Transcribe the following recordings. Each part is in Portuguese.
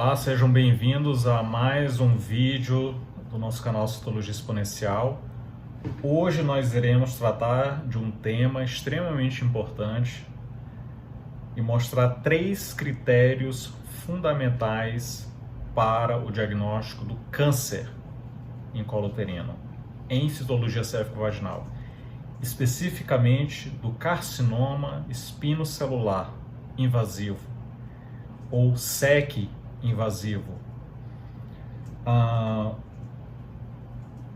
Olá, sejam bem-vindos a mais um vídeo do nosso canal Citologia Exponencial. Hoje nós iremos tratar de um tema extremamente importante e mostrar 3 critérios fundamentais para o diagnóstico do câncer em colo uterino, em citologia cérvico-vaginal, especificamente do carcinoma espinocelular invasivo ou SEC invasivo.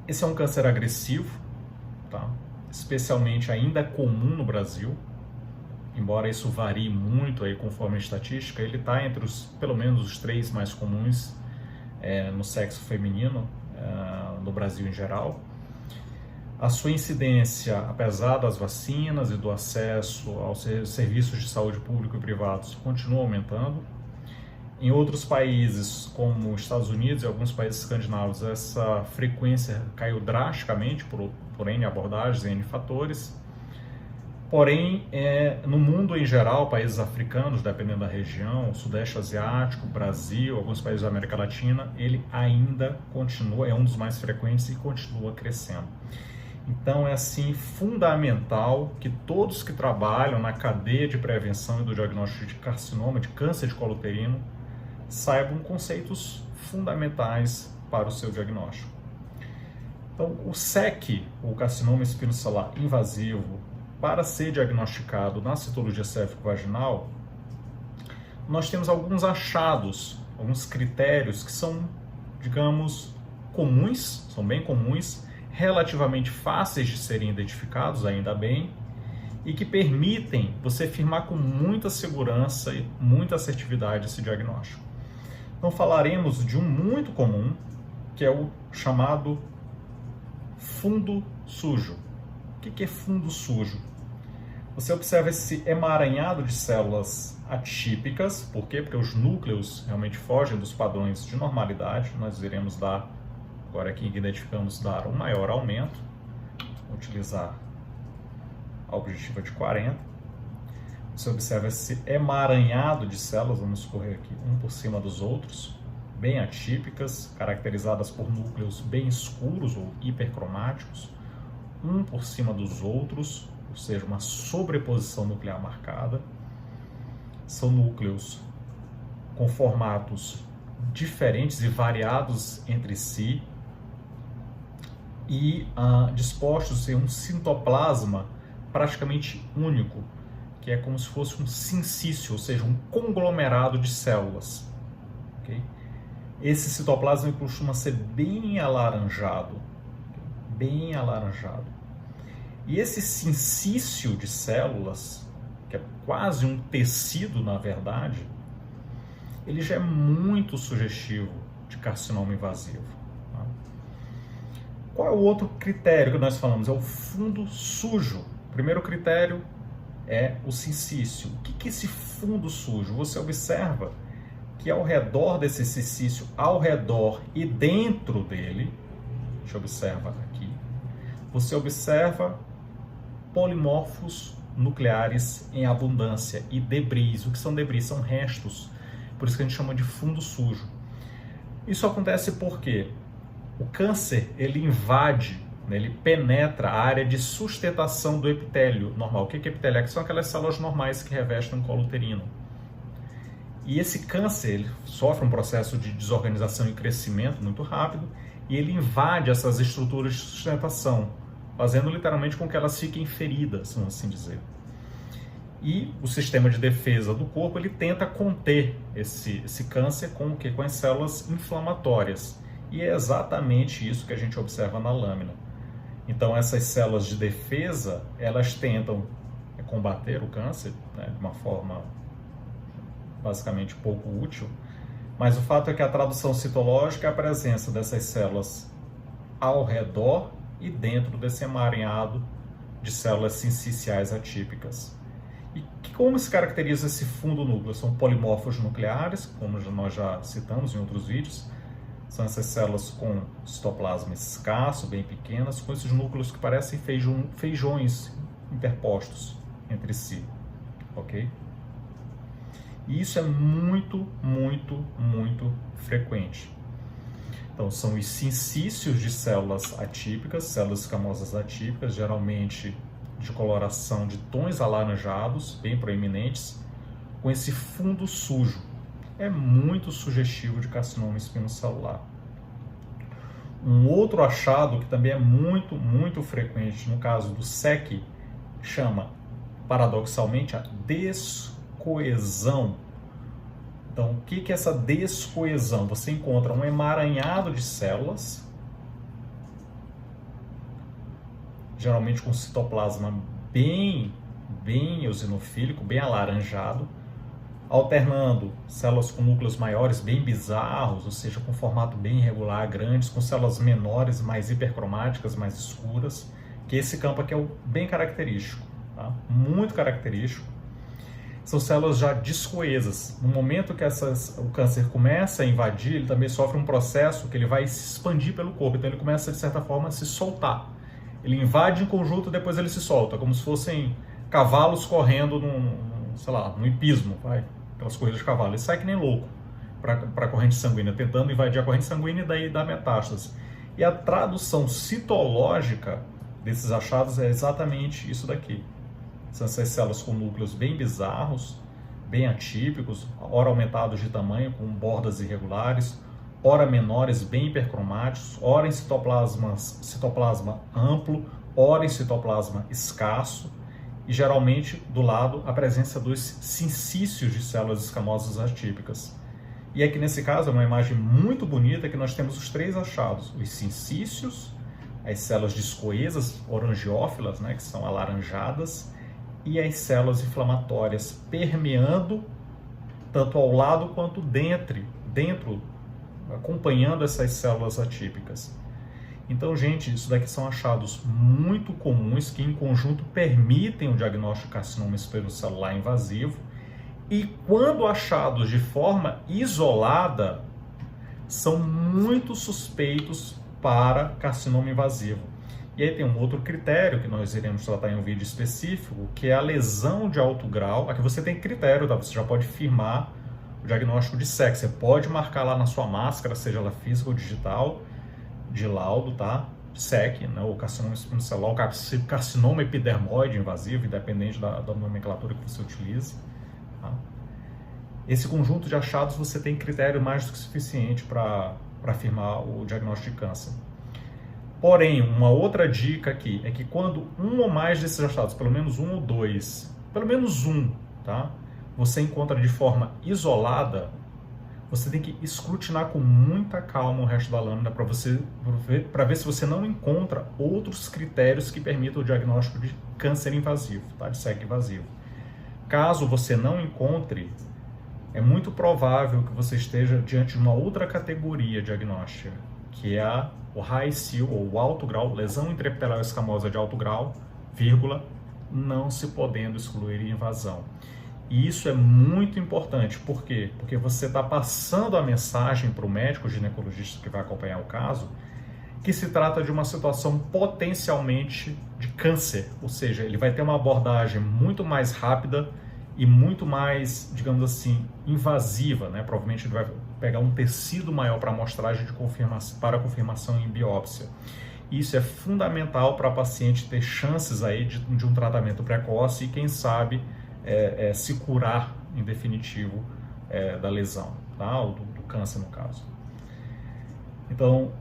Esse é um câncer agressivo, tá? Especialmente ainda comum no Brasil, embora isso varie muito aí conforme a estatística. Ele está entre pelo menos os 3 mais comuns no sexo feminino, no Brasil em geral. A sua incidência, apesar das vacinas e do acesso aos serviços de saúde público e privados, continua aumentando. Em outros países, como os Estados Unidos e alguns países escandinavos, essa frequência caiu drasticamente por N abordagens, N fatores. Porém, no mundo em geral, países africanos, dependendo da região, Sudeste Asiático, Brasil, alguns países da América Latina, ele ainda continua, é um dos mais frequentes e continua crescendo. Então, é assim fundamental que todos que trabalham na cadeia de prevenção e do diagnóstico de carcinoma, de câncer de colo uterino, saibam conceitos fundamentais para o seu diagnóstico. Então, o SEC, o carcinoma espinocelular invasivo, para ser diagnosticado na citologia cérvico-vaginal, nós temos alguns achados, alguns critérios que são, digamos, comuns, são bem comuns, relativamente fáceis de serem identificados, ainda bem, e que permitem você afirmar com muita segurança e muita assertividade esse diagnóstico. Então falaremos de um muito comum, que é o chamado fundo sujo. O que é fundo sujo? Você observa esse emaranhado de células atípicas. Por quê? Porque os núcleos realmente fogem dos padrões de normalidade. Nós iremos dar, agora aqui que identificamos, dar um maior aumento. Vou utilizar a objetiva de 40. Você observa esse emaranhado de células, vamos escorrer aqui, um por cima dos outros, bem atípicas, caracterizadas por núcleos bem escuros ou hipercromáticos, um por cima dos outros, ou seja, uma sobreposição nuclear marcada. São núcleos com formatos diferentes e variados entre si e dispostos em um citoplasma praticamente único, que é como se fosse um sincício, ou seja, um conglomerado de células. Okay? Esse citoplasma costuma ser bem alaranjado, bem alaranjado. E esse sincício de células, que é quase um tecido na verdade, ele já é muito sugestivo de carcinoma invasivo. Tá? Qual é o outro critério que nós falamos? É o fundo sujo. O primeiro critério é o sincício. O que é esse fundo sujo? Você observa que ao redor desse sincício, ao redor e dentro dele, deixa eu observar aqui, você observa polimorfos nucleares em abundância e debris. O que são debris? São restos. Por isso que a gente chama de fundo sujo. Isso acontece porque o câncer, ele invade, ele penetra a área de sustentação do epitélio normal. O que é epitélio? Que são aquelas células normais que revestem o colo uterino. E esse câncer ele sofre um processo de desorganização e crescimento muito rápido e ele invade essas estruturas de sustentação, fazendo literalmente com que elas fiquem feridas, vamos assim dizer. E o sistema de defesa do corpo ele tenta conter esse câncer com o quê? Com as células inflamatórias. E é exatamente isso que a gente observa na lâmina. Então essas células de defesa, elas tentam combater o câncer, né, de uma forma basicamente pouco útil, mas o fato é que a tradução citológica é a presença dessas células ao redor e dentro desse emaranhado de células sinciciais atípicas. E como se caracteriza esse fundo núcleo? São polimorfos nucleares, como nós já citamos em outros vídeos. São essas células com citoplasma escasso, bem pequenas, com esses núcleos que parecem feijões interpostos entre si, ok? E isso é muito, muito, muito frequente. Então, são os sincícios de células atípicas, células escamosas atípicas, geralmente de coloração de tons alaranjados, bem proeminentes, com esse fundo sujo. É muito sugestivo de carcinoma espinocelular. Um outro achado que também é muito, muito frequente no caso do SEC, chama, paradoxalmente, a descoesão. Então, o que é essa descoesão? Você encontra um emaranhado de células, geralmente com citoplasma bem eosinofílico, bem alaranjado, alternando células com núcleos maiores, bem bizarros, ou seja, com formato bem irregular, grandes, com células menores, mais hipercromáticas, mais escuras, que esse campo aqui é bem característico, tá? Muito característico. São células já discoesas. No momento que o câncer começa a invadir, ele também sofre um processo que ele vai se expandir pelo corpo, então ele começa, de certa forma, a se soltar. Ele invade em conjunto, depois ele se solta, como se fossem cavalos correndo num hipismo, aquelas corridas de cavalo. Ele sai que nem louco para a corrente sanguínea, tentando invadir a corrente sanguínea e daí dá metástase. E a tradução citológica desses achados é exatamente isso daqui. São essas células com núcleos bem bizarros, bem atípicos, ora aumentados de tamanho, com bordas irregulares, ora menores, bem hipercromáticos, ora em citoplasma amplo, ora em citoplasma escasso, e geralmente do lado a presença dos sincícios de células escamosas atípicas. E aqui nesse caso é uma imagem muito bonita que nós temos os três achados: os sincícios, as células discoesas orangiófilas, né, que são alaranjadas, e as células inflamatórias permeando tanto ao lado quanto dentro, acompanhando essas células atípicas. Então, gente, isso daqui são achados muito comuns que em conjunto permitem o diagnóstico de carcinoma espinocelular invasivo, e quando achados de forma isolada, são muito suspeitos para carcinoma invasivo. E aí tem um outro critério que nós iremos tratar em um vídeo específico, que é a lesão de alto grau. Aqui você tem critério, tá? Você já pode firmar o diagnóstico de SEC. Você pode marcar lá na sua máscara, seja ela física ou digital, de laudo, tá? SEC, né? O carcinoma espinocelular, o carcinoma epidermoide invasivo, independente da nomenclatura que você utilize. Tá? Esse conjunto de achados você tem critério mais do que suficiente para firmar o diagnóstico de câncer. Porém, uma outra dica aqui é que quando um ou mais desses achados, pelo menos um ou dois, pelo menos um, tá? Você encontra de forma isolada, você tem que escrutinar com muita calma o resto da lâmina para ver se você não encontra outros critérios que permitam o diagnóstico de câncer invasivo, tá? De SEC invasivo. Caso você não encontre, é muito provável que você esteja diante de uma outra categoria diagnóstica, que é o high CIL, ou o alto grau, lesão intraepitelial escamosa de alto grau, vírgula, não se podendo excluir invasão. E isso é muito importante. Por quê? Porque você está passando a mensagem para o médico ginecologista que vai acompanhar o caso, que se trata de uma situação potencialmente de câncer, ou seja, ele vai ter uma abordagem muito mais rápida e muito mais, digamos assim, invasiva, né? Provavelmente ele vai pegar um tecido maior para amostragem para confirmação em biópsia. Isso é fundamental para a paciente ter chances aí de um tratamento precoce e, quem sabe, se curar em definitivo da lesão, tá? Ou do câncer, no caso. Então,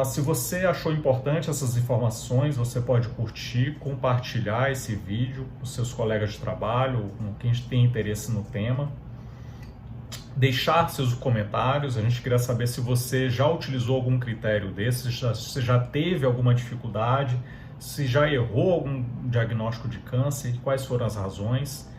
se você achou importante essas informações, você pode curtir, compartilhar esse vídeo com seus colegas de trabalho, com quem tem interesse no tema. Deixar seus comentários. A gente queria saber se você já utilizou algum critério desses, se já teve alguma dificuldade, se já errou algum diagnóstico de câncer, quais foram as razões.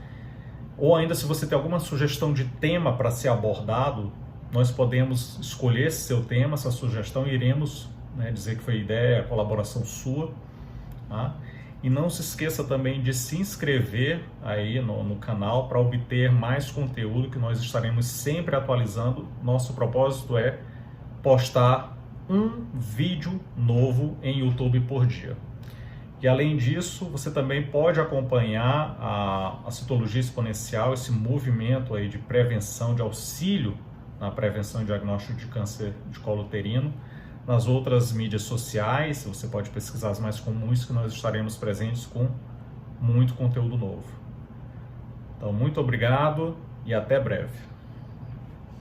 Ou ainda, se você tem alguma sugestão de tema para ser abordado, nós podemos escolher esse seu tema, essa sugestão, e iremos, né, dizer que foi ideia, colaboração sua. Tá? E não se esqueça também de se inscrever aí no canal para obter mais conteúdo que nós estaremos sempre atualizando. Nosso propósito é postar um vídeo novo em YouTube por dia. E além disso, você também pode acompanhar a citologia exponencial, esse movimento aí de prevenção, de auxílio na prevenção e diagnóstico de câncer de colo uterino, nas outras mídias sociais. Você pode pesquisar as mais comuns, que nós estaremos presentes com muito conteúdo novo. Então, muito obrigado e até breve.